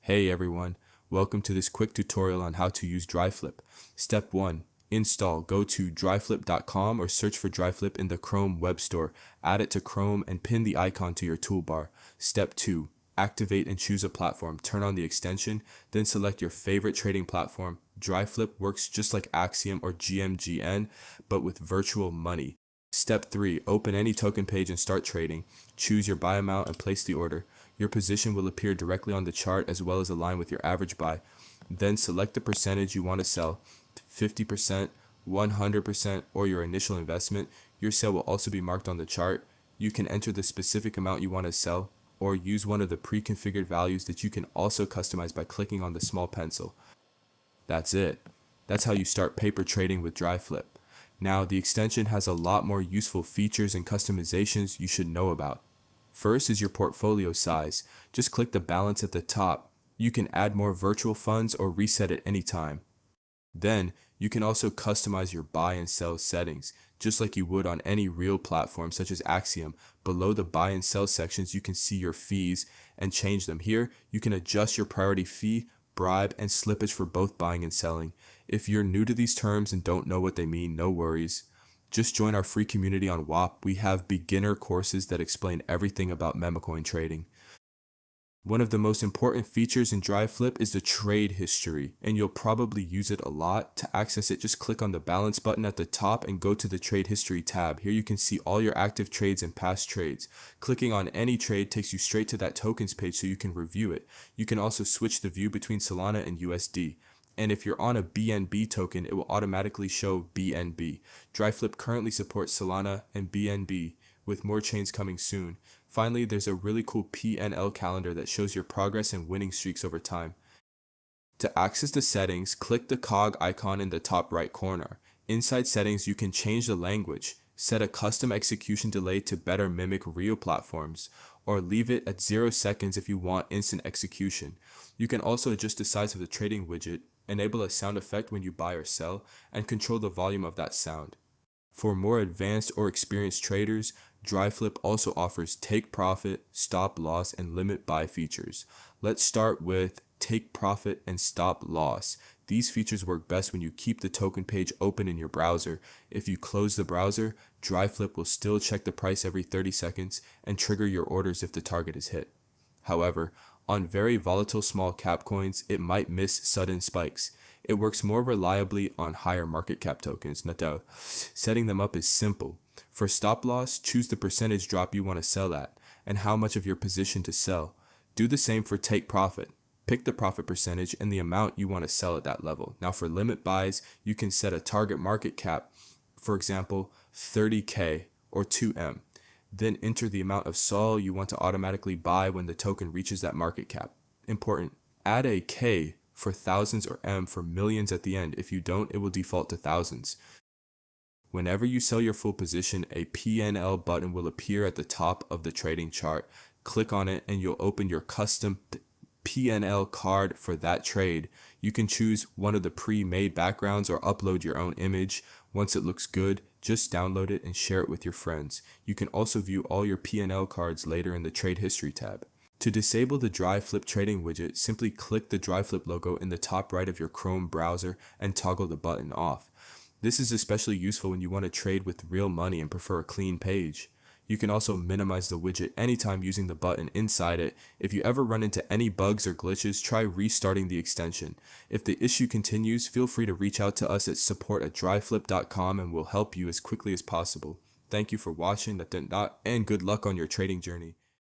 Hey everyone, welcome to this quick tutorial on how to use DryFlip. Step 1. Install. Go to dryflip.com or search for DryFlip in the Chrome web store. Add it to Chrome and pin the icon to your toolbar. Step 2. Activate and choose a platform. Turn on the extension, then select your favorite trading platform. DryFlip works just like Axiom or GMGN, but with virtual money. Step 3. Open any token page and start trading. Choose your buy amount and place the order. Your position will appear directly on the chart as well as align with your average buy. Then select the percentage you want to sell, 50%, 100%, or your initial investment. Your sale will also be marked on the chart. You can enter the specific amount you want to sell, or use one of the pre-configured values that you can also customize by clicking on the small pencil. That's it. That's how you start paper trading with DryFlip. Now, the extension has a lot more useful features and customizations you should know about. First is your portfolio size. Just click the balance at the top. You can add more virtual funds or reset at any time. Then, you can also customize your buy and sell settings, just like you would on any real platform such as Axiom. Below the buy and sell sections, you can see your fees and change them. Here, you can adjust your priority fee, bribe, and slippage for both buying and selling. If you're new to these terms and don't know what they mean, no worries. Just join our free community on WAP. We have beginner courses that explain everything about Memecoin trading. One of the most important features in DryFlip is the trade history, and you'll probably use it a lot. To access it, just click on the balance button at the top and go to the trade history tab. Here you can see all your active trades and past trades. Clicking on any trade takes you straight to that tokens page so you can review it. You can also switch the view between Solana and USD. And if you're on a BNB token, it will automatically show BNB. DryFlip currently supports Solana and BNB, with more chains coming soon. Finally, there's a really cool PNL calendar that shows your progress and winning streaks over time. To access the settings, click the cog icon in the top right corner. Inside settings, you can change the language, set a custom execution delay to better mimic real platforms, or leave it at 0 seconds if you want instant execution. You can also adjust the size of the trading widget, enable a sound effect when you buy or sell, and control the volume of that sound. For more advanced or experienced traders, DryFlip also offers take profit, stop loss, and limit buy features. Let's start with take profit and stop loss. These features work best when you keep the token page open in your browser. If you close the browser, DryFlip will still check the price every 30 seconds and trigger your orders if the target is hit. However, on very volatile small cap coins, it might miss sudden spikes. It works more reliably on higher market cap tokens. Now, setting them up is simple. For stop loss, choose the percentage drop you want to sell at and how much of your position to sell. Do the same for take profit. Pick the profit percentage and the amount you want to sell at that level. Now for limit buys, you can set a target market cap, for example, 30K or 2M. Then enter the amount of SOL you want to automatically buy when the token reaches that market cap. Important, add a K for thousands or M for millions at the end. If you don't, it will default to thousands. Whenever you sell your full position, a PNL button will appear at the top of the trading chart. Click on it and you'll open your custom PNL card for that trade. You can choose one of the pre-made backgrounds or upload your own image. Once it looks good, just download it and share it with your friends. You can also view all your PNL cards later in the Trade History tab. To disable the DryFlip trading widget, simply click the DryFlip logo in the top right of your Chrome browser and toggle the button off. This is especially useful when you want to trade with real money and prefer a clean page. You can also minimize the widget anytime using the button inside it. If you ever run into any bugs or glitches, try restarting the extension. If the issue continues, feel free to reach out to us at support@dryflip.com and we'll help you as quickly as possible. Thank you for watching and good luck on your trading journey.